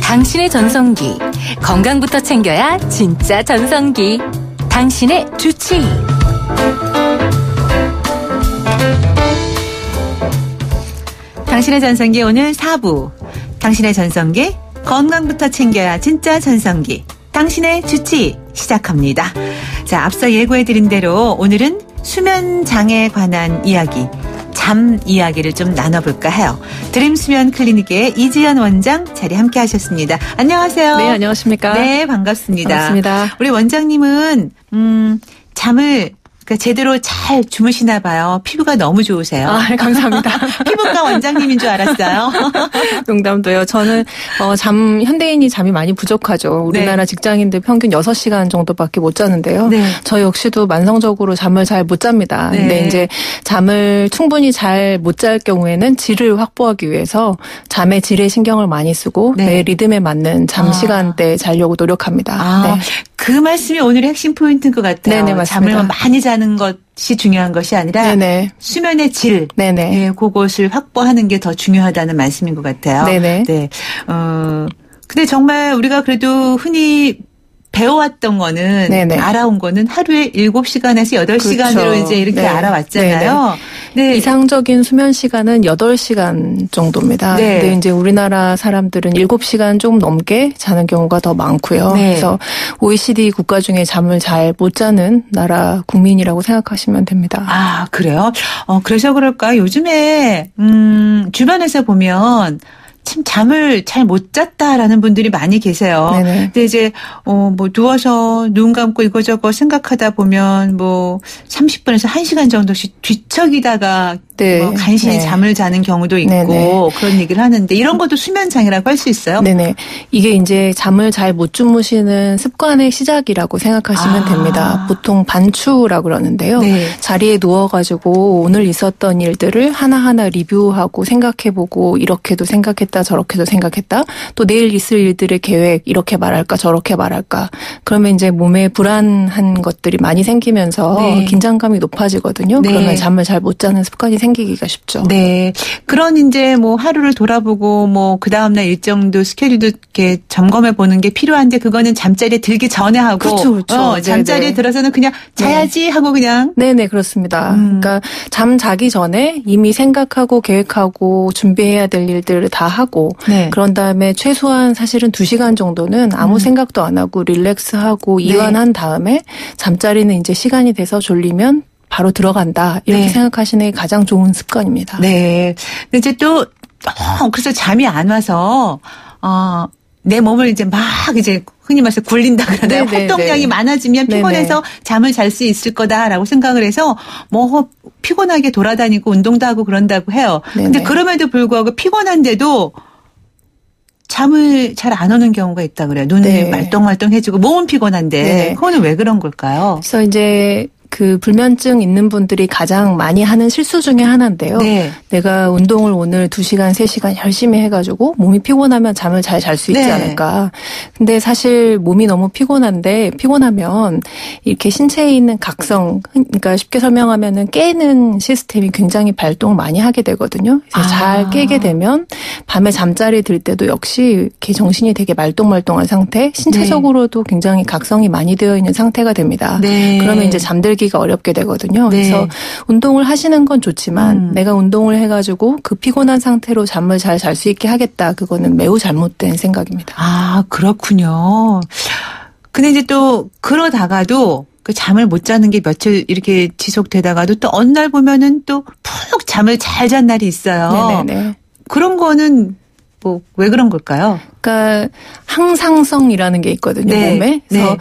당신의 전성기. 건강부터 챙겨야 진짜 전성기. 당신의 주치. 당신의 전성기 오늘 4부. 당신의 전성기. 건강부터 챙겨야 진짜 전성기. 당신의 주치 시작합니다. 자, 앞서 예고해드린 대로 오늘은 수면장애에 관한 이야기. 잠 이야기를 좀 나눠볼까 해요. 드림 수면 클리닉의 이지연 원장 자리 함께 하셨습니다. 안녕하세요. 네, 안녕하십니까. 네, 반갑습니다. 반갑습니다. 우리 원장님은 잠을 제대로 잘 주무시나 봐요. 피부가 너무 좋으세요. 아, 감사합니다. 피부과 원장님인 줄 알았어요. 농담도요. 저는 현대인이 잠이 많이 부족하죠. 우리나라 직장인들 평균 6시간 정도밖에 못 자는데요. 네. 저 역시도 만성적으로 잠을 잘 못 잡니다. 네. 근데 이제 잠을 충분히 잘 못 잘 경우에는 질을 확보하기 위해서 잠의 질에 신경을 많이 쓰고 네. 내 리듬에 맞는 잠 시간대에 자려고 노력합니다. 네. 그 말씀이 오늘의 핵심 포인트인 것 같아요. 네네, 맞습니다. 잠을 많이 자는 것이 중요한 것이 아니라 네네. 수면의 질, 네네. 네, 그것을 확보하는 게 더 중요하다는 말씀인 것 같아요. 네네. 네. 근데 정말 우리가 그래도 흔히 배워왔던 거는 네네. 알아온 거는 하루에 7시간에서 8시간으로 그렇죠. 이제 이렇게 네. 알아왔잖아요. 네. 이상적인 수면 시간은 8시간 정도입니다. 네. 근데 이제 우리나라 사람들은 7시간 조금 넘게 자는 경우가 더 많고요. 네. 그래서 OECD 국가 중에 잠을 잘 못 자는 나라 국민이라고 생각하시면 됩니다. 아, 그래요? 그래서 그럴까? 요즘에 주변에서 보면 참 잠을 잘 못 잤다라는 분들이 많이 계세요. 네네. 근데 이제 뭐 누워서 눈 감고 이거저거 생각하다 보면 뭐 30분에서 1시간 정도씩 뒤척이다가 네. 뭐 간신히 네. 잠을 자는 경우도 있고 네네. 그런 얘기를 하는데 이런 것도 수면 장애라고 할 수 있어요? 네네. 이게 이제 잠을 잘 못 주무시는 습관의 시작이라고 생각하시면 됩니다. 보통 반추라고 그러는데요. 네. 자리에 누워가지고 오늘 있었던 일들을 하나하나 리뷰하고 생각해보고 이렇게도 생각했다 저렇게도 생각했다 또 내일 있을 일들의 계획 이렇게 말할까 저렇게 말할까 그러면 이제 몸에 불안한 것들이 많이 생기면서 네. 긴장감이 높아지거든요. 네. 그러면 잠을 잘 못 자는 습관이 생기기가 쉽죠. 네. 그런 이제 뭐 하루를 돌아보고 뭐 그 다음날 일정도 스케줄도 이렇게 점검해 보는 게 필요한데 그거는 잠자리에 들기 전에 하고. 그렇죠. 잠자리에 네네. 들어서는 그냥 자야지 하고 그냥. 네네, 그렇습니다. 그러니까 잠 자기 전에 이미 생각하고 계획하고 준비해야 될 일들을 다 하고 네. 그런 다음에 최소한 사실은 2시간 정도는 아무 생각도 안 하고 릴렉스하고 이완한 다음에 잠자리는 이제 시간이 돼서 졸리면 바로 들어간다. 이렇게 네. 생각하시는 게 가장 좋은 습관입니다. 네. 근데 이제 또 그래서 잠이 안 와서 내 몸을 이제 막 이제 흔히 말해서 굴린다 그러나요? 네네, 활동량이 네. 많아지면 피곤해서 네네. 잠을 잘 수 있을 거다라고 생각을 해서 뭐 피곤하게 돌아다니고 운동도 하고 그런다고 해요. 근데 네네. 그럼에도 불구하고 피곤한데도 잠을 잘 안 오는 경우가 있다 그래요. 눈이 네. 말똥말똥해지고 몸은 피곤한데 네네. 그거는 왜 그런 걸까요? 그래서 이제 그 불면증 있는 분들이 가장 많이 하는 실수 중에 하나인데요. 네. 내가 운동을 오늘 2시간, 3시간 열심히 해가지고 몸이 피곤하면 잠을 잘 잘 수 있지 네. 않을까. 근데 사실 몸이 너무 피곤하면 이렇게 신체에 있는 각성, 그러니까 쉽게 설명하면은 깨는 시스템이 굉장히 발동을 많이 하게 되거든요. 그래서 잘 깨게 되면 밤에 잠자리 들 때도 역시 이렇게 정신이 되게 말똥말똥한 상태, 신체적으로도 굉장히 각성이 많이 되어 있는 상태가 됩니다. 네. 그러면 이제 잠들기가 어렵게 되거든요. 네. 그래서 운동을 하시는 건 좋지만 내가 운동을 해가지고 그 피곤한 상태로 잠을 잘 잘 수 있게 하겠다. 그거는 매우 잘못된 생각입니다. 아, 그렇군요. 근데 이제 또 그러다가도 그 잠을 못 자는 게 며칠 이렇게 지속되다가도 또 어느 날 보면은 또 푹 잠을 잘 잔 날이 있어요. 네네네. 그런 거는 뭐 왜 그런 걸까요? 그러니까 항상성이라는 게 있거든요, 네. 몸에. 그래서 네.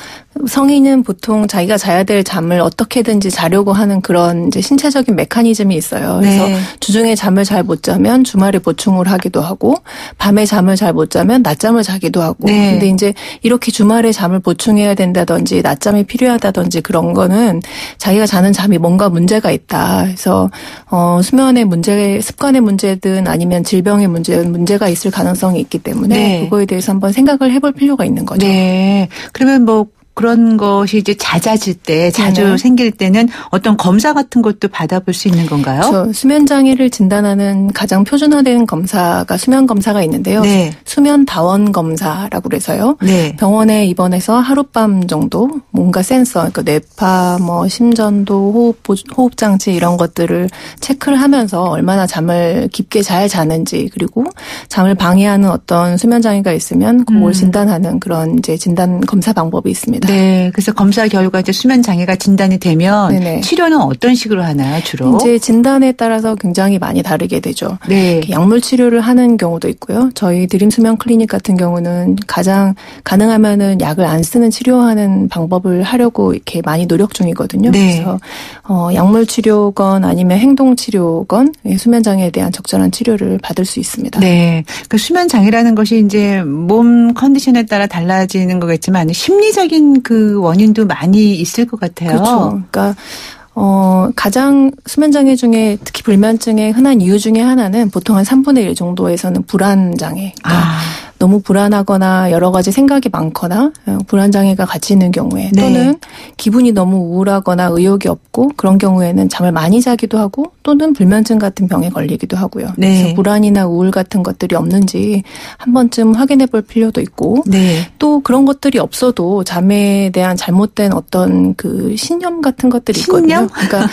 성인은 보통 자기가 자야 될 잠을 어떻게든지 자려고 하는 그런 이제 신체적인 메커니즘이 있어요. 그래서 네. 주중에 잠을 잘 못 자면 주말에 보충을 하기도 하고 밤에 잠을 잘 못 자면 낮잠을 자기도 하고. 네. 근데 이제 이렇게 주말에 잠을 보충해야 된다든지 낮잠이 필요하다든지 그런 거는 자기가 자는 잠이 뭔가 문제가 있다. 그래서 수면의 문제, 습관의 문제든 아니면 질병의 문제가 있을 가능성이 있기 때문에 네. 그거에 대해서 한번 생각을 해볼 필요가 있는 거죠. 네. 그러면 뭐 그런 것이 이제 잦아질 때, 자주 네네. 생길 때는 어떤 검사 같은 것도 받아볼 수 있는 건가요? 그렇죠. 수면 장애를 진단하는 가장 표준화된 검사가 수면 검사가 있는데요. 네. 수면 다원 검사라고 그래서요. 네. 병원에 입원해서 하룻밤 정도 뭔가 센서, 그러니까 뇌파, 뭐 심전도, 호흡 장치 이런 것들을 체크를 하면서 얼마나 잠을 깊게 잘 자는지, 그리고 잠을 방해하는 어떤 수면 장애가 있으면 그걸 진단하는 그런 이제 진단 검사 방법이 있습니다. 네. 그래서 검사 결과 이제 수면 장애가 진단이 되면 네네. 치료는 어떤 식으로 하나요, 주로? 이제 진단에 따라서 굉장히 많이 다르게 되죠. 네. 약물 치료를 하는 경우도 있고요. 저희 드림 수면 클리닉 같은 경우는 가장 가능하면은 약을 안 쓰는 치료하는 방법을 하려고 이렇게 많이 노력 중이거든요. 네. 그래서 약물 치료건 아니면 행동 치료건 수면 장애에 대한 적절한 치료를 받을 수 있습니다. 네. 그 수면 장애라는 것이 이제 몸 컨디션에 따라 달라지는 거겠지만 심리적인 그 원인도 많이 있을 것 같아요. 그렇죠. 그러니까 가장 수면장애 중에 특히 불면증의 흔한 이유 중에 하나는 보통 한 3분의 1 정도에서는 불안장애. 그러니까 너무 불안하거나 여러 가지 생각이 많거나 불안장애가 같이 있는 경우에 네. 또는 기분이 너무 우울하거나 의욕이 없고 그런 경우에는 잠을 많이 자기도 하고 또는 불면증 같은 병에 걸리기도 하고요. 네. 그래서 불안이나 우울 같은 것들이 없는지 한 번쯤 확인해 볼 필요도 있고 네. 또 그런 것들이 없어도 잠에 대한 잘못된 어떤 그 신념 같은 것들이 있거든요. 신념? 그러니까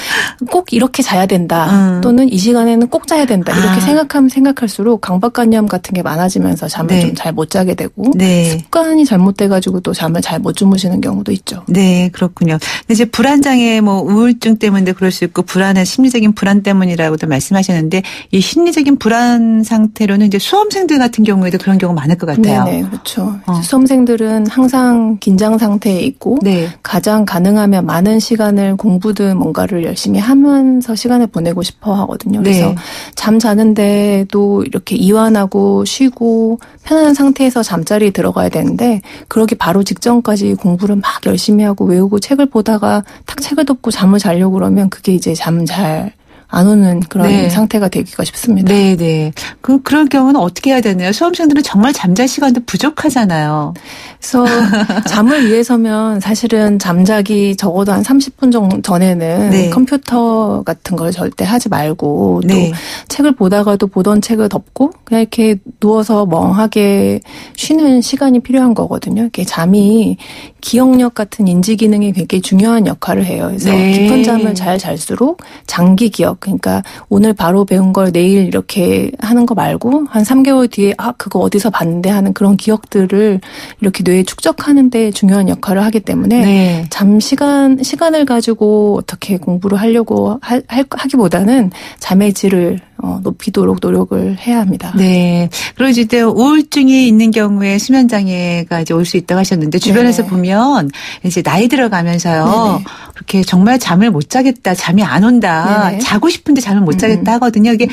꼭 이렇게 자야 된다. 또는 이 시간에는 꼭 자야 된다. 이렇게 생각하면 생각할수록 강박관념 같은 게 많아지면서 잠을 네. 좀 잘 못 자게 되고 네. 습관이 잘못돼가지고 또 잠을 잘 못 주무시는 경우도 있죠. 네, 그렇군요. 근데 이제 불안장애, 뭐 우울증 때문에 그럴 수 있고 불안한 심리적인 불안 때문이라고도 말씀하셨는데 이 심리적인 불안 상태로는 이제 수험생들 같은 경우에도 그런 경우 많을 것 같아요. 네, 그렇죠. 수험생들은 항상 긴장 상태에 있고 네. 가장 가능하면 많은 시간을 공부든 뭔가를 열심히 하면서 시간을 보내고 싶어 하거든요. 그래서 네. 잠 자는데도 이렇게 이완하고 쉬고 편안한 상태에서 잠자리에 들어가야 되는데 그러기 바로 직전까지 공부를 막 열심히 하고 외우고 책을 보다가 탁 책을 덮고 잠을 자려고 그러면 그게 이제 잠 잘 안 오는 그런 네. 상태가 되기가 쉽습니다. 네, 네. 그런 경우는 어떻게 해야 되나요? 수험생들은 정말 잠잘 시간도 부족하잖아요. 그래서 잠을 위해서면 사실은 잠자기 적어도 한 30분 정도 전에는 네. 컴퓨터 같은 걸 절대 하지 말고 또 네. 책을 보다가도 보던 책을 덮고 그냥 이렇게 누워서 멍하게 쉬는 시간이 필요한 거거든요. 이렇게 잠이 기억력 같은 인지 기능이 굉장히 중요한 역할을 해요. 그래서 네. 깊은 잠을 잘 잘수록 장기 기억, 그러니까 오늘 바로 배운 걸 내일 이렇게 하는 거 말고 한 3개월 뒤에 그거 어디서 봤는데 하는 그런 기억들을 이렇게 뇌에 축적하는 데 중요한 역할을 하기 때문에 네. 잠 시간을 가지고 어떻게 공부를 하려고 하기보다는 잠의 질을 높이도록 노력을 해야 합니다. 네. 그리고 이제 우울증이 있는 경우에 수면 장애가 이제 올 수 있다고 하셨는데 주변에서 네네. 보면 이제 나이 들어가면서요. 네네. 그렇게 정말 잠을 못 자겠다. 잠이 안 온다. 네네. 자고 싶은데 잠을 못 자겠다 하거든요. 이게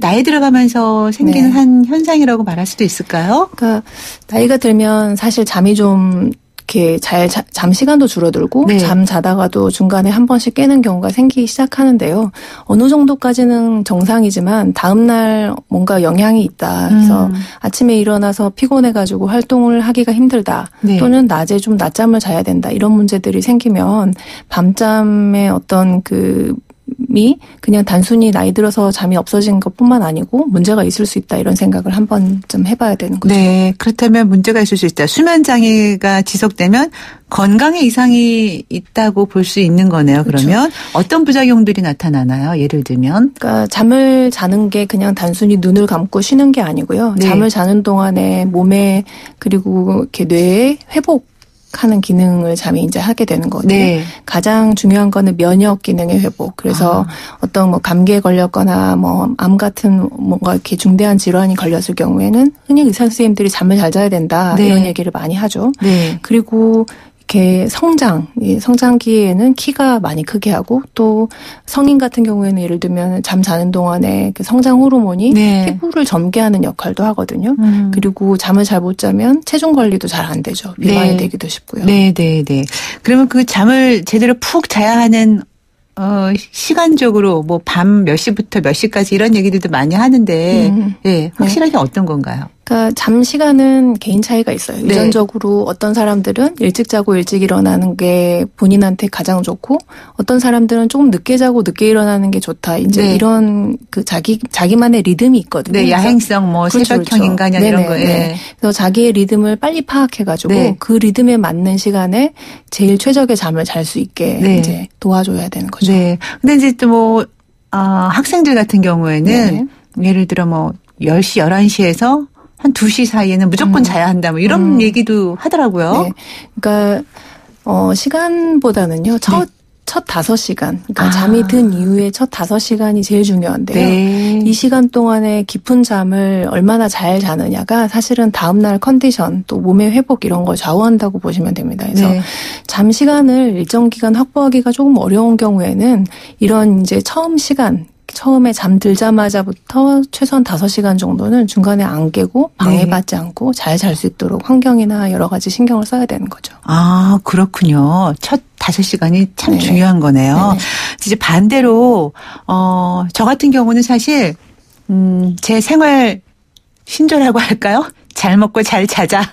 나이 들어가면서 생기는 네. 한 현상이라고 말할 수도 있을까요? 그러니까 나이가 들면 사실 잠이 좀 이렇게 잠 시간도 줄어들고 네. 잠 자다가도 중간에 한 번씩 깨는 경우가 생기기 시작하는데요. 어느 정도까지는 정상이지만 다음 날 뭔가 영향이 있다. 그래서 아침에 일어나서 피곤해가지고 활동을 하기가 힘들다. 네. 또는 낮에 좀 낮잠을 자야 된다. 이런 문제들이 생기면 밤잠의 어떤 그냥 단순히 나이 들어서 잠이 없어진 것뿐만 아니고 문제가 있을 수 있다 이런 생각을 한 번쯤 해봐야 되는 거죠. 네. 그렇다면 문제가 있을 수 있다. 수면 장애가 지속되면 건강에 이상이 있다고 볼 수 있는 거네요. 그렇죠. 그러면 어떤 부작용들이 나타나나요? 예를 들면. 그러니까 잠을 자는 게 그냥 단순히 눈을 감고 쉬는 게 아니고요. 네. 잠을 자는 동안에 몸에 그리고 이렇게 뇌에 하는 기능을 잠이 이제 하게 되는 거거든요. 네. 가장 중요한 거는 면역 기능의 회복. 그래서 어떤 감기에 걸렸거나 암 같은 뭔가 이렇게 중대한 질환이 걸렸을 경우에는 흔히 의사 선생님들이 잠을 잘 자야 된다. 네. 이런 얘기를 많이 하죠. 네. 그리고 이렇게 성장기에는 키가 많이 크게 하고 또 성인 같은 경우에는 예를 들면 잠 자는 동안에 그 성장 호르몬이 네. 피부를 젊게 하는 역할도 하거든요. 그리고 잠을 잘 못 자면 체중 관리도 잘 안 되죠. 비만이 네. 되기도 쉽고요. 네, 네, 네. 그러면 그 잠을 제대로 푹 자야 하는 시간적으로 밤 몇 시부터 몇 시까지 이런 얘기들도 많이 하는데 예, 확실하게 어떤 건가요? 그러니까 잠 시간은 개인 차이가 있어요. 네. 유전적으로 어떤 사람들은 일찍 자고 일찍 일어나는 게 본인한테 가장 좋고 어떤 사람들은 조금 늦게 자고 늦게 일어나는 게 좋다. 이제 네. 이런 그 자기만의 리듬이 있거든요. 네, 야행성 뭐 그렇죠, 새벽형 그렇죠. 인간이 이런 거. 네. 그래서 자기의 리듬을 빨리 파악해가지고 네. 그 리듬에 맞는 시간에 제일 최적의 잠을 잘 수 있게 네. 이제 도와줘야 되는 거죠. 네. 근데 이제 또 뭐 학생들 같은 경우에는 예를 들어 뭐 10시, 11시에서 한 2시 사이에는 무조건 자야 한다. 뭐 이런 얘기도 하더라고요. 네. 그러니까 시간보다는요. 첫 5시간. 그러니까 잠이 든 이후에 첫 5시간이 제일 중요한데요. 네. 이 시간 동안에 깊은 잠을 얼마나 잘 자느냐가 사실은 다음날 컨디션 또 몸의 회복 이런 걸 좌우한다고 보시면 됩니다. 그래서 네. 잠 시간을 일정 기간 확보하기가 조금 어려운 경우에는 이런 이제 처음에 잠들자마자부터 최소한 5시간 정도는 중간에 안 깨고 방해받지 않고 잘 잘 수 있도록 환경이나 여러 가지 신경을 써야 되는 거죠. 아, 그렇군요. 첫 5시간이 참 네네. 중요한 거네요. 네네. 이제 반대로 저 같은 경우는 사실 제 생활 신조라고 할까요? 잘 먹고 잘 자자.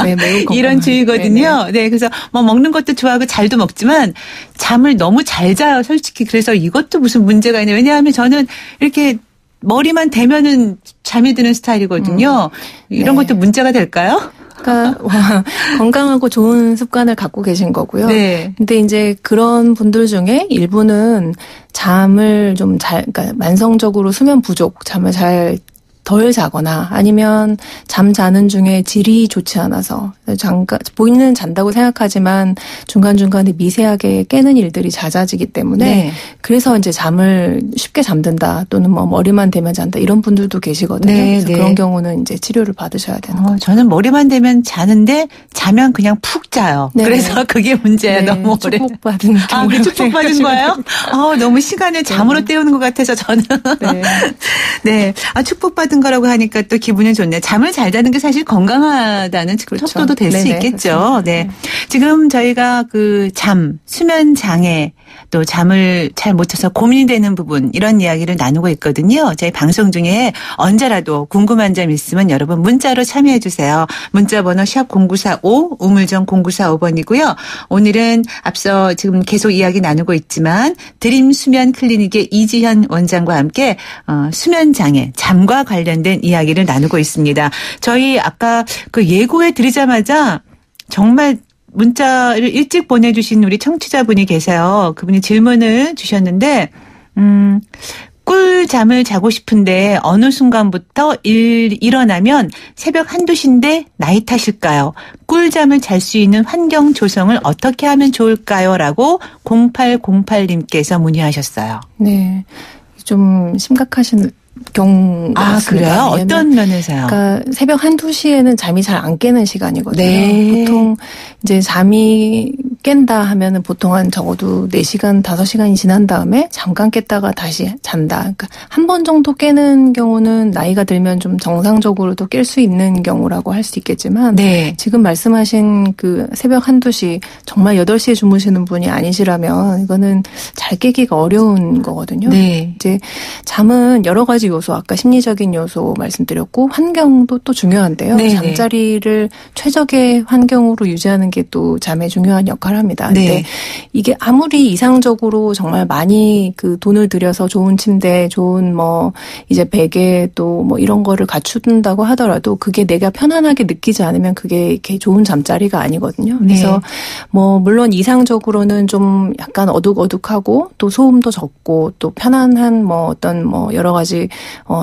네, 매우 이런 주의거든요. 네네. 네, 그래서 뭐 먹는 것도 좋아하고 잘도 먹지만 잠을 너무 잘 자요, 솔직히. 그래서 이것도 무슨 문제가 있네. 왜냐하면 저는 이렇게 머리만 대면은 잠이 드는 스타일이거든요. 이런 네. 것도 문제가 될까요? 그러니까 건강하고 좋은 습관을 갖고 계신 거고요. 네. 근데 이제 그런 분들 중에 일부는 잠을 좀 그러니까 만성적으로 수면 부족, 잠을 잘 덜 자거나 아니면 잠 자는 중에 질이 좋지 않아서 보이는 잔다고 생각하지만 중간중간에 미세하게 깨는 일들이 잦아지기 때문에 네. 그래서 이제 잠을 쉽게 잠든다 또는 뭐 머리만 대면 잔다 이런 분들도 계시거든요. 네, 그래서 네. 그런 경우는 이제 치료를 받으셔야 되는 거죠. 저는 머리만 대면 자는데 자면 그냥 푹 자요. 네네. 그래서 그게 문제야. 네, 너무 오래. 축복받은 아, 그 축복받은 거예요? 너무 시간을 잠으로 때우는 것 같아서 저는. 네. 네. 축복받은 거라고 하니까 또 기분이 좋네요. 잠을 잘 자는 게 사실 건강하다는 그렇죠. 척도도 될 수 네네, 있겠죠. 그렇습니다. 네. 지금 저희가 그 수면 장애, 또 잠을 잘 못 자서 고민이 되는 부분, 이런 이야기를 나누고 있거든요. 저희 방송 중에 언제라도 궁금한 점 있으면 여러분 문자로 참여해 주세요. 문자 번호 샵 0945, 우물정 0945번이고요. 오늘은 앞서 지금 계속 이야기 나누고 있지만 드림 수면 클리닉의 이지현 원장과 함께 수면 장애, 잠과 관련된 이야기를 나누고 있습니다. 저희 아까 그 예고해 드리자마자 정말 문자를 일찍 보내주신 우리 청취자분이 계세요. 그분이 질문을 주셨는데 꿀잠을 자고 싶은데 어느 순간부터 일어나면 새벽 1-2시인데 나이 탓일까요? 꿀잠을 잘 수 있는 환경 조성을 어떻게 하면 좋을까요? 라고 0808님께서 문의하셨어요. 네. 좀 심각하신 경우 같습니다. 그래요? 어떤 면에서요? 그러니까 새벽 1-2시에는 잠이 잘 안 깨는 시간이거든요. 네. 보통 이제 잠이 깬다 하면은 보통 한 적어도 4시간, 5시간이 지난 다음에 잠깐 깼다가 다시 잔다. 그러니까 한 번 정도 깨는 경우는 나이가 들면 좀 정상적으로도 깰 수 있는 경우라고 할 수 있겠지만 네. 지금 말씀하신 그 새벽 1-2시 정말 8시에 주무시는 분이 아니시라면 이거는 잘 깨기가 어려운 거거든요. 네. 이제 잠은 여러 가지 요소, 아까 심리적인 요소 말씀드렸고 환경도 또 중요한데요. 네네. 잠자리를 최적의 환경으로 유지하는 게 또 잠에 중요한 역할을 합니다. 네. 근데 이게 아무리 이상적으로 정말 많이 그 돈을 들여서 좋은 침대, 좋은 뭐 이제 베개 또 뭐 이런 거를 갖춘다고 하더라도 그게 내가 편안하게 느끼지 않으면 그게 이렇게 좋은 잠자리가 아니거든요. 그래서 네. 뭐 물론 이상적으로는 좀 약간 어둑어둑하고 또 소음도 적고 또 편안한 뭐 어떤 뭐 여러 가지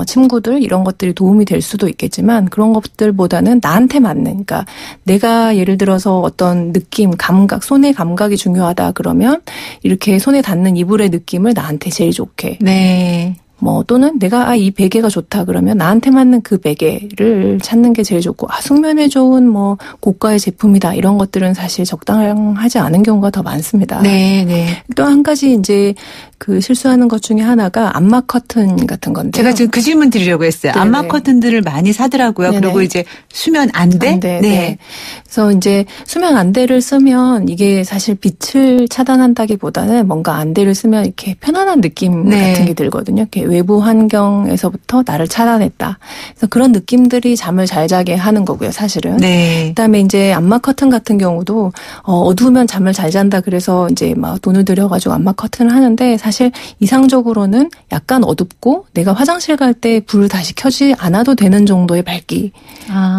침구들 이런 것들이 도움이 될 수도 있겠지만 그런 것들보다는 나한테 맞는 그러니까 내가 예를 들어서 어떤 느낌, 감각, 손의 감각이 중요하다 그러면 이렇게 손에 닿는 이불의 느낌을 나한테 제일 좋게 네. 뭐 또는 내가 이 베개가 좋다 그러면 나한테 맞는 그 베개를 찾는 게 제일 좋고 숙면에 좋은 뭐 고가의 제품이다 이런 것들은 사실 적당하지 않은 경우가 더 많습니다. 네, 네. 또 한 가지 이제 그 실수하는 것 중에 하나가 암막 커튼 같은 건데요. 제가 지금 그 질문 드리려고 했어요. 네네. 암막 커튼들을 많이 사더라고요. 네네. 그리고 이제 수면 안대? 안대, 네. 그래서 이제 수면 안대를 쓰면 이게 사실 빛을 차단한다기보다는 뭔가 안대를 쓰면 이렇게 편안한 느낌 네. 같은 게 들거든요. 이렇게 외부 환경에서부터 나를 차단했다. 그래서 그런 느낌들이 잠을 잘 자게 하는 거고요, 사실은. 네. 그다음에 이제 암막 커튼 같은 경우도 어두우면 잠을 잘 잔다. 그래서 이제 막 돈을 들여가지고 암막 커튼을 하는데 사실 이상적으로는 약간 어둡고 내가 화장실 갈 때 불을 다시 켜지 않아도 되는 정도의 밝기.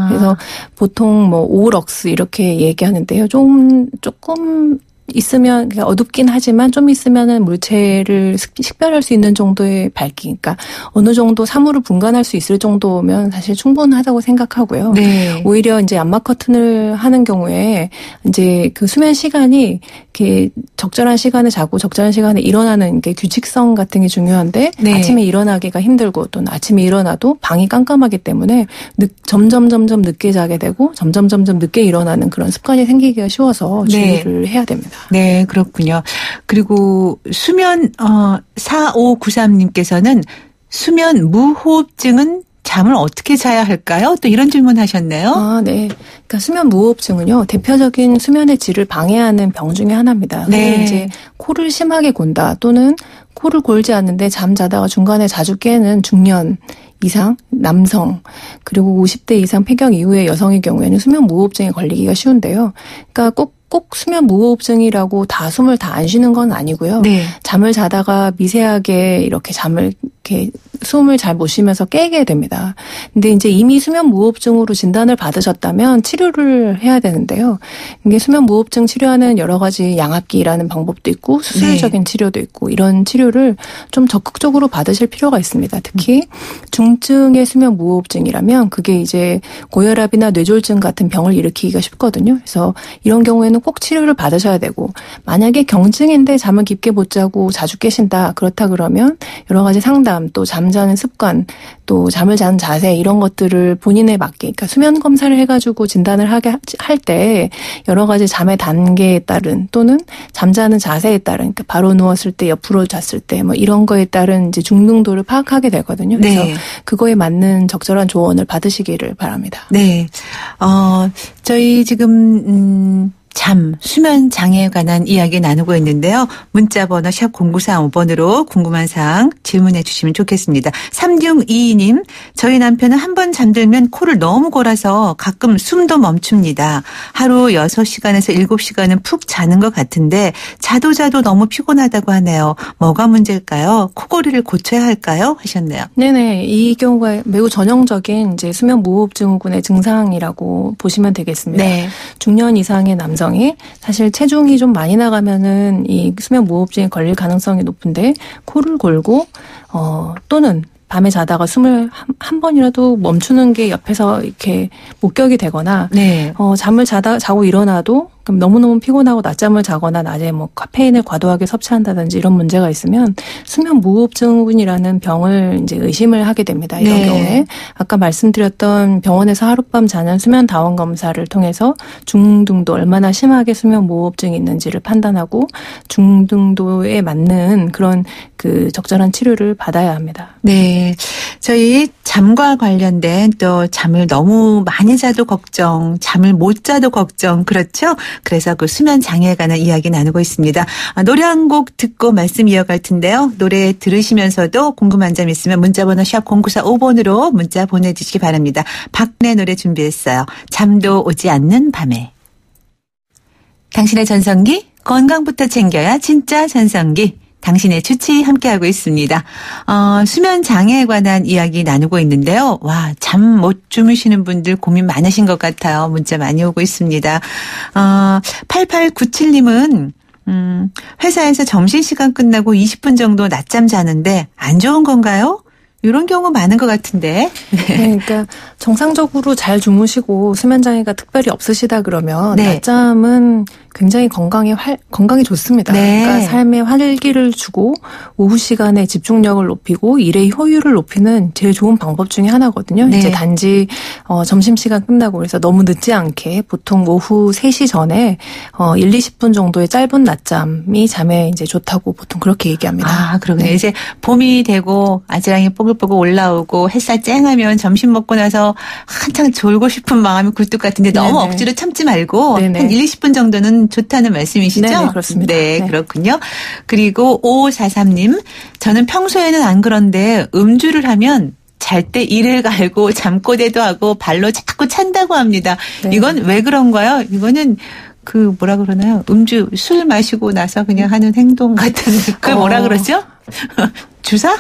그래서 보통 뭐 5럭스 이렇게 얘기하는데요. 조금 있으면 어둡긴 하지만 좀 있으면은 물체를 식별할 수 있는 정도의 밝기, 그러니까 어느 정도 사물을 분간할 수 있을 정도면 사실 충분하다고 생각하고요. 네. 오히려 이제 암막 커튼을 하는 경우에 이제 그 수면 시간이 이렇게 적절한 시간에 자고 적절한 시간에 일어나는 게 규칙성 같은 게 중요한데 네. 아침에 일어나기가 힘들고 또는 아침에 일어나도 방이 깜깜하기 때문에 점점 늦게 자게 되고 점점 늦게 일어나는 그런 습관이 생기기가 쉬워서 주의를 해야 됩니다. 네, 그렇군요. 그리고 수면 4593님께서는 수면 무호흡증은 잠을 어떻게 자야 할까요? 또 이런 질문 하셨네요. 아, 네. 그러니까 수면 무호흡증은요, 대표적인 수면의 질을 방해하는 병 중에 하나입니다. 네. 이제 코를 심하게 곤다 또는 코를 골지 않는데 잠 자다가 중간에 자주 깨는 중년 이상 남성 그리고 50대 이상 폐경 이후의 여성의 경우에는 수면 무호흡증에 걸리기가 쉬운데요. 그러니까 꼭 수면 무호흡증이라고 다 숨을 다 안 쉬는 건 아니고요. 네. 잠을 자다가 미세하게 이렇게 숨을 잘 못 쉬면서 깨게 됩니다. 근데 이제 이미 수면 무호흡증으로 진단을 받으셨다면 치료를 해야 되는데요. 이게 수면 무호흡증 치료하는 여러 가지 양압기라는 방법도 있고 수술적인 치료도 있고 이런 치료를 좀 적극적으로 받으실 필요가 있습니다. 특히 중증의 수면 무호흡증이라면 그게 이제 고혈압이나 뇌졸중 같은 병을 일으키기가 쉽거든요. 그래서 이런 경우에는 꼭 치료를 받으셔야 되고 만약에 경증인데 잠을 깊게 못 자고 자주 깨신다. 그렇다 그러면 여러 가지 상담 또 잠자는 습관 또 잠을 자는 자세 이런 것들을 본인에 맞게 그러니까 수면 검사를 해가지고 진단을 하게 할 때 여러 가지 잠의 단계에 따른 또는 잠자는 자세에 따른 그러니까 바로 누웠을 때 옆으로 잤을 때 뭐 이런 거에 따른 이제 중등도를 파악하게 되거든요. 그래서 네. 그거에 맞는 적절한 조언을 받으시기를 바랍니다. 네. 저희 지금 수면 장애에 관한 이야기 나누고 있는데요. 문자 번호 샵 0945번으로 궁금한 사항 질문해 주시면 좋겠습니다. 3622님, 저희 남편은 한 번 잠들면 코를 너무 골아서 가끔 숨도 멈춥니다. 하루 6시간에서 7시간은 푹 자는 것 같은데 자도 너무 피곤하다고 하네요. 뭐가 문제일까요? 코골이를 고쳐야 할까요? 하셨네요. 네네. 이 경우가 매우 전형적인 이제 수면 무호흡증후군의 증상이라고 보시면 되겠습니다. 네. 중년 이상의 남성이 사실 체중이 좀 많이 나가면은 이 수면 무호흡증에 걸릴 가능성이 높은데 코를 골고 또는 밤에 자다가 숨을 한 번이라도 멈추는 게 옆에서 이렇게 목격이 되거나 네. 잠을 자고 일어나도 그럼 너무너무 피곤하고 낮잠을 자거나 낮에 뭐 카페인을 과도하게 섭취한다든지 이런 문제가 있으면 수면 무호흡증후군이라는 병을 이제 의심을 하게 됩니다. 이런 네. 경우에 아까 말씀드렸던 병원에서 하룻밤 자는 수면 다원 검사를 통해서 중등도 얼마나 심하게 수면 무호흡증이 있는지를 판단하고 중등도에 맞는 그런 그 적절한 치료를 받아야 합니다. 네. 저희 잠과 관련된 또 잠을 너무 많이 자도 걱정, 잠을 못 자도 걱정, 그렇죠? 그래서 그 수면 장애에 관한 이야기 나누고 있습니다. 노래 한 곡 듣고 말씀 이어갈 텐데요. 노래 들으시면서도 궁금한 점 있으면 문자번호 샵 0945번으로 문자 보내주시기 바랍니다. 박래 노래 준비했어요. 잠도 오지 않는 밤에. 당신의 전성기, 건강부터 챙겨야 진짜 전성기. 당신의 주치 함께하고 있습니다. 수면 장애에 관한 이야기 나누고 있는데요. 와, 잠 못 주무시는 분들 고민 많으신 것 같아요. 문자 많이 오고 있습니다. 8897님은 회사에서 점심시간 끝나고 20분 정도 낮잠 자는데 안 좋은 건가요? 이런 경우 많은 것 같은데. 네, 그러니까 정상적으로 잘 주무시고 수면 장애가 특별히 없으시다 그러면 네. 낮잠은 굉장히 건강에 좋습니다. 네. 그러니까 삶에 활기를 주고 오후 시간에 집중력을 높이고 일의 효율을 높이는 제일 좋은 방법 중에 하나거든요. 네. 이제 단지 점심시간 끝나고 그래서 너무 늦지 않게 보통 오후 3시 전에 1, 20분 정도의 짧은 낮잠이 잠에 이제 좋다고 보통 그렇게 얘기합니다. 아, 그러군요. 네. 이제 봄이 되고 아지랑이 뽀글뽀글 올라오고 햇살 쨍하면 점심 먹고 나서 한창 졸고 싶은 마음이 굴뚝 같은데 너무 네네. 억지로 참지 말고 네네. 한 1, 20분 정도는 좋다는 말씀이시죠? 네네, 그렇습니다. 네, 네. 그렇군요. 그리고 5543님, 저는 평소에는 안 그런데 음주를 하면 잘 때 이를 갈고 잠꼬대도 하고 발로 자꾸 찬다고 합니다. 네. 이건 왜 그런가요? 이거는 그 뭐라 그러나요? 음주 술 마시고 나서 그냥 하는 행동 같은 그걸 뭐라 그러죠? 주사?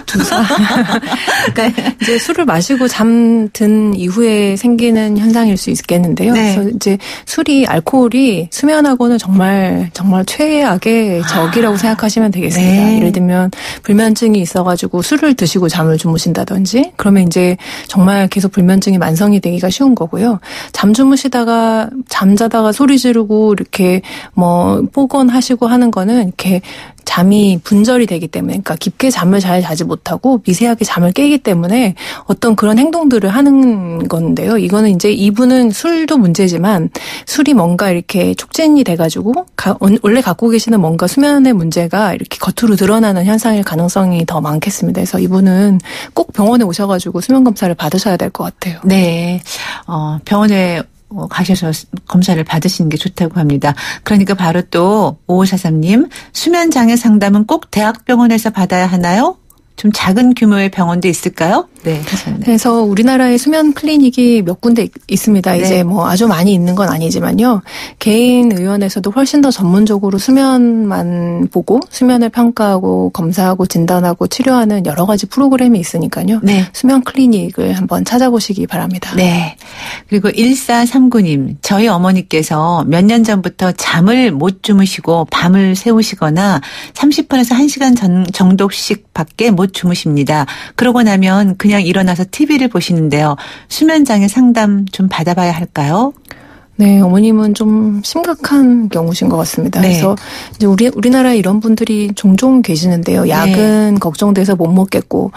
그러니까 이제 술을 마시고 잠든 이후에 생기는 현상일 수 있겠는데요. 네. 그래서 이제 알코올이 수면하고는 정말 최악의 적이라고 생각하시면 되겠습니다. 네. 예를 들면 불면증이 있어가지고 술을 드시고 잠을 주무신다든지 그러면 이제 정말 계속 불면증이 만성이 되기가 쉬운 거고요. 잠자다가 소리 지르고 이렇게 뭐 뽀건하시고 하는 거는 이렇게 잠이 분절이 되기 때문에 그러니까 깊게 잠을 잘 자지 못하고 미세하게 잠을 깨기 때문에 어떤 그런 행동들을 하는 건데요. 이거는 이제 이분은 술도 문제지만 술이 뭔가 이렇게 촉진이 돼가지고 원래 갖고 계시는 뭔가 수면의 문제가 이렇게 겉으로 드러나는 현상일 가능성이 더 많겠습니다. 그래서 이분은 꼭 병원에 오셔가지고 수면 검사를 받으셔야 될 것 같아요. 네. 병원에 가셔서 검사를 받으시는 게 좋다고 합니다. 그러니까 바로 또 5543님, 수면장애 상담은 꼭 대학병원에서 받아야 하나요? 좀 작은 규모의 병원도 있을까요? 네. 그래서 우리나라에 수면 클리닉이 몇 군데 있습니다. 네. 이제 뭐 아주 많이 있는 건 아니지만요. 개인 의원에서도 훨씬 더 전문적으로 수면만 보고 수면을 평가하고 검사하고 진단하고 치료하는 여러 가지 프로그램이 있으니까요. 네. 수면 클리닉을 한번 찾아보시기 바랍니다. 네. 그리고 1439님, 저희 어머니께서 몇 년 전부터 잠을 못 주무시고 밤을 새우시거나 30분에서 1시간 정도씩 밖에 못 주무십니다. 그러고 나면 그냥 일어나서 TV를 보시는데요. 수면장애 상담 좀 받아봐야 할까요? 네, 어머님은 좀 심각한 경우신 것 같습니다. 네. 그래서 이제 우리나라에 이런 분들이 종종 계시는데요. 약은 걱정돼서 못 먹겠고,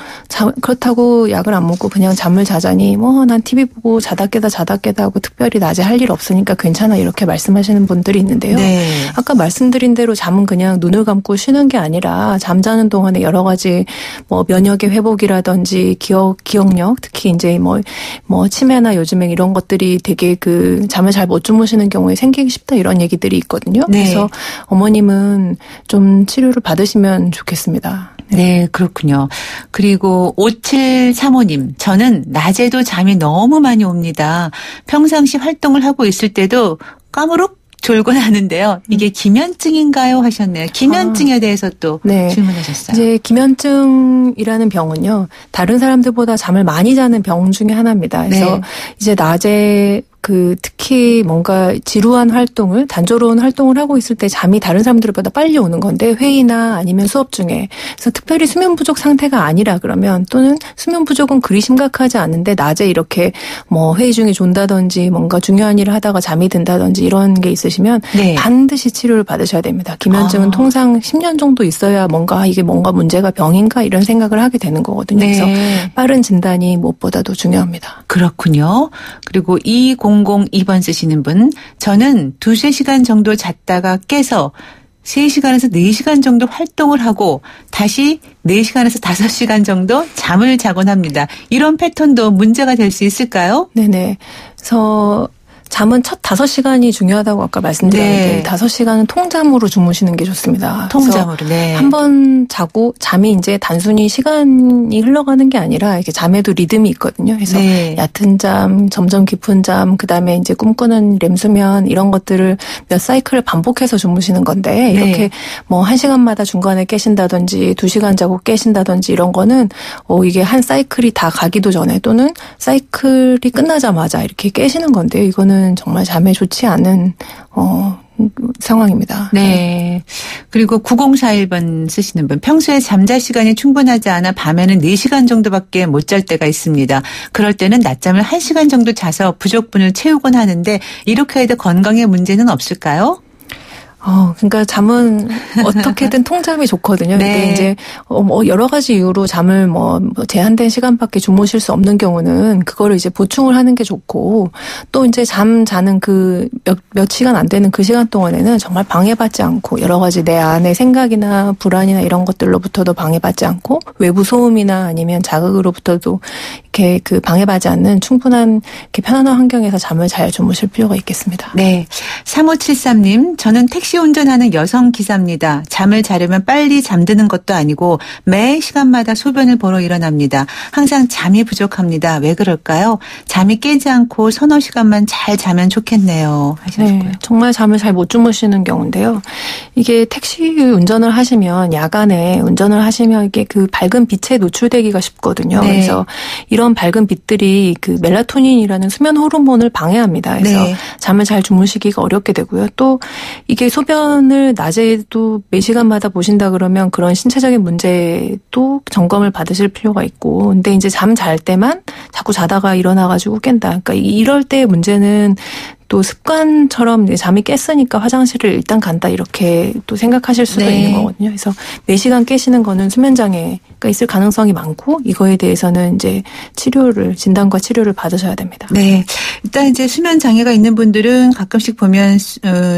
그렇다고 약을 안 먹고 그냥 잠을 자자니, 난 TV 보고 자다 깨다 하고 특별히 낮에 할 일 없으니까 괜찮아 이렇게 말씀하시는 분들이 있는데요. 네. 아까 말씀드린 대로 잠은 그냥 눈을 감고 쉬는 게 아니라 잠자는 동안에 여러 가지 뭐 면역의 회복이라든지 기억력, 특히 이제 뭐 치매나 요즘에 이런 것들이 되게 그 잠을 잘 못 주무시는 경우에 생기기 쉽다 이런 얘기들이 있거든요. 네. 그래서 어머님은 좀 치료를 받으시면 좋겠습니다. 네, 그렇군요. 그리고 5735님, 저는 낮에도 잠이 너무 많이 옵니다. 평상시 활동을 하고 있을 때도 까무룩 졸곤 하는데요. 이게 기면증인가요? 하셨네요. 기면증에 대해서 또 네. 질문하셨어요. 이제 기면증이라는 병은요. 다른 사람들보다 잠을 많이 자는 병 중에 하나입니다. 그래서 네. 이제 낮에 특히 뭔가 지루한 활동을, 단조로운 활동을 하고 있을 때 잠이 다른 사람들보다 빨리 오는 건데, 회의나 아니면 수업 중에. 그래서 특별히 수면 부족 상태가 아니라 그러면, 또는 수면 부족은 그리 심각하지 않은데, 낮에 이렇게 뭐 회의 중에 존다든지, 뭔가 중요한 일을 하다가 잠이 든다든지 이런 게 있으시면, 네. 반드시 치료를 받으셔야 됩니다. 기면증은 통상 10년 정도 있어야 이게 뭔가 문제가 병인가 이런 생각을 하게 되는 거거든요. 네. 그래서 빠른 진단이 무엇보다도 중요합니다. 그렇군요. 그리고 2002번 쓰시는 분, 저는 2-3시간 정도 잤다가 깨서 3시간에서 4시간 정도 활동을 하고 다시 4시간에서 5시간 정도 잠을 자곤 합니다. 이런 패턴도 문제가 될 수 있을까요? 네네. 그래서 잠은 첫 5시간이 중요하다고 아까 말씀드렸는데 네. 5시간은 통잠으로 주무시는 게 좋습니다. 통잠으로. 네. 한 번 자고 잠이 이제 단순히 시간이 흘러가는 게 아니라 이렇게 잠에도 리듬이 있거든요. 그래서 네. 얕은 잠, 점점 깊은 잠, 그다음에 이제 꿈꾸는 렘수면 이런 것들을 몇 사이클을 반복해서 주무시는 건데 이렇게 네. 뭐 1시간마다 중간에 깨신다든지 2시간 자고 깨신다든지 이런 거는 이게 한 사이클이 다 가기도 전에 또는 사이클이 끝나자마자 이렇게 깨시는 건데 이거는 정말 잠에 좋지 않은 상황입니다. 네. 그리고 9041번 쓰시는 분. 평소에 잠잘 시간이 충분하지 않아 밤에는 4시간 정도밖에 못 잘 때가 있습니다. 그럴 때는 낮잠을 1시간 정도 자서 부족분을 채우곤 하는데 이렇게 해도 건강에 문제는 없을까요? 그러니까 잠은 어떻게든 통잠이 좋거든요. 네. 근데 이제 여러 가지 이유로 잠을 제한된 시간밖에 주무실 수 없는 경우는 그거를 이제 보충을 하는 게 좋고, 또 이제 잠 자는 그 몇 시간 안 되는 그 시간 동안에는 정말 방해받지 않고 여러 가지 내 안의 생각이나 불안이나 이런 것들로부터도 방해받지 않고 외부 소음이나 아니면 자극으로부터도 이렇게 그 방해받지 않는 충분한 이렇게 편안한 환경에서 잠을 잘 주무실 필요가 있겠습니다. 네. 3573님, 저는 택시 운전하는 여성 기사입니다. 잠을 자려면 빨리 잠드는 것도 아니고 매 시간마다 소변을 보러 일어납니다. 항상 잠이 부족합니다. 왜 그럴까요? 잠이 깨지 않고 서너 시간만 잘 자면 좋겠네요. 하셨고요. 네, 정말 잠을 잘 못 주무시는 경우인데요. 이게 택시 운전을 하시면, 야간에 운전을 하시면 이게 그 밝은 빛에 노출되기가 쉽거든요. 네. 그래서 이런 밝은 빛들이 그 멜라토닌이라는 수면 호르몬을 방해합니다. 그래서 네. 잠을 잘 주무시기가 어렵게 되고요. 또 이게 소변을 낮에도 매 시간마다 보신다 그러면 그런 신체적인 문제도 점검을 받으실 필요가 있고, 근데 이제 잠 잘 때만 자꾸 자다가 일어나가지고 깬다. 그러니까 이럴 때의 문제는 또 습관처럼 이제 잠이 깼으니까 화장실을 일단 간다 이렇게 또 생각하실 수도 네. 있는 거거든요. 그래서 매 시간 깨시는 거는 수면 장애가 있을 가능성이 많고, 이거에 대해서는 이제 진단과 치료를 받으셔야 됩니다. 네. 일단 이제 수면 장애가 있는 분들은 가끔씩 보면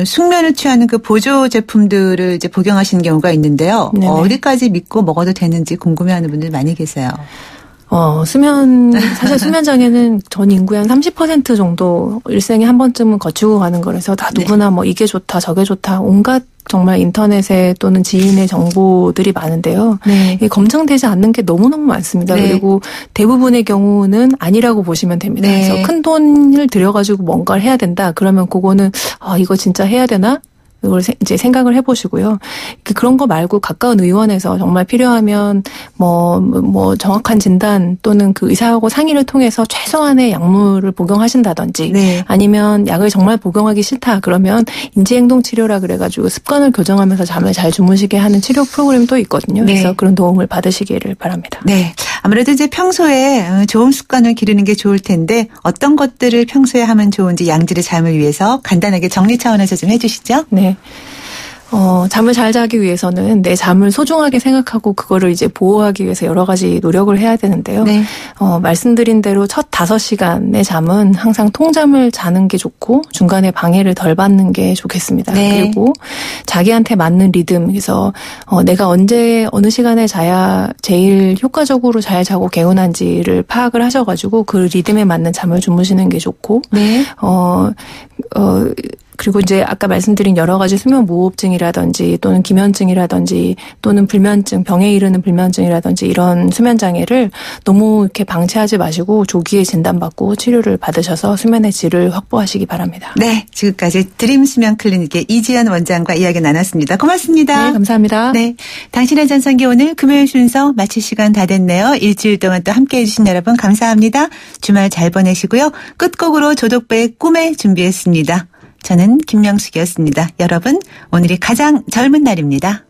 숙면을 취하는 그 보조 제품들을 이제 복용하시는 경우가 있는데요. 네네. 어디까지 믿고 먹어도 되는지 궁금해하는 분들 많이 계세요. 사실 수면 장애는 전 인구의 한 30% 정도 일생에 한 번쯤은 거치고 가는 거라서 다 누구나 이게 좋다 저게 좋다 온갖 정말 인터넷에 또는 지인의 정보들이 많은데요. 네. 이게 검증되지 않는 게 너무너무 많습니다. 네. 그리고 대부분의 경우는 아니라고 보시면 됩니다. 네. 그래서 큰 돈을 들여가지고 뭔가를 해야 된다. 그러면 그거는 이거 진짜 해야 되나? 이걸 이제 생각을 해보시고요. 그런 거 말고 가까운 의원에서 정말 필요하면 정확한 진단 또는 그 의사하고 상의를 통해서 최소한의 약물을 복용하신다든지, 네. 아니면 약을 정말 복용하기 싫다 그러면 인지행동 치료라 그래가지고 습관을 교정하면서 잠을 잘 주무시게 하는 치료 프로그램도 있거든요. 네. 그래서 그런 도움을 받으시기를 바랍니다. 네. 아무래도 이제 평소에 좋은 습관을 기르는 게 좋을 텐데 어떤 것들을 평소에 하면 좋은지 양질의 잠을 위해서 간단하게 정리 차원에서 좀 해주시죠. 네. 잠을 잘 자기 위해서는 내 잠을 소중하게 생각하고 그거를 이제 보호하기 위해서 여러 가지 노력을 해야 되는데요. 네. 말씀드린 대로 첫 5시간의 잠은 항상 통잠을 자는 게 좋고 중간에 방해를 덜 받는 게 좋겠습니다. 네. 그리고 자기한테 맞는 리듬, 그래서 내가 언제 어느 시간에 자야 제일 효과적으로 잘 자고 개운한지를 파악을 하셔가지고 그 리듬에 맞는 잠을 주무시는 게 좋고, 네. 그리고 이제 아까 말씀드린 여러 가지 수면 무호흡증이라든지 또는 기면증이라든지 또는 불면증, 병에 이르는 불면증이라든지 이런 수면 장애를 너무 이렇게 방치하지 마시고 조기에 진단받고 치료를 받으셔서 수면의 질을 확보하시기 바랍니다. 네. 지금까지 드림 수면 클리닉의 이지연 원장과 이야기 나눴습니다. 고맙습니다. 네, 감사합니다. 네. 당신의 전성기 오늘 금요일 순서 마칠 시간 다 됐네요. 일주일 동안 또 함께해 주신 여러분 감사합니다. 주말 잘 보내시고요. 끝곡으로 조덕배의 꿈에 준비했습니다. 저는 김명숙이었습니다. 여러분, 오늘이 가장 젊은 날입니다.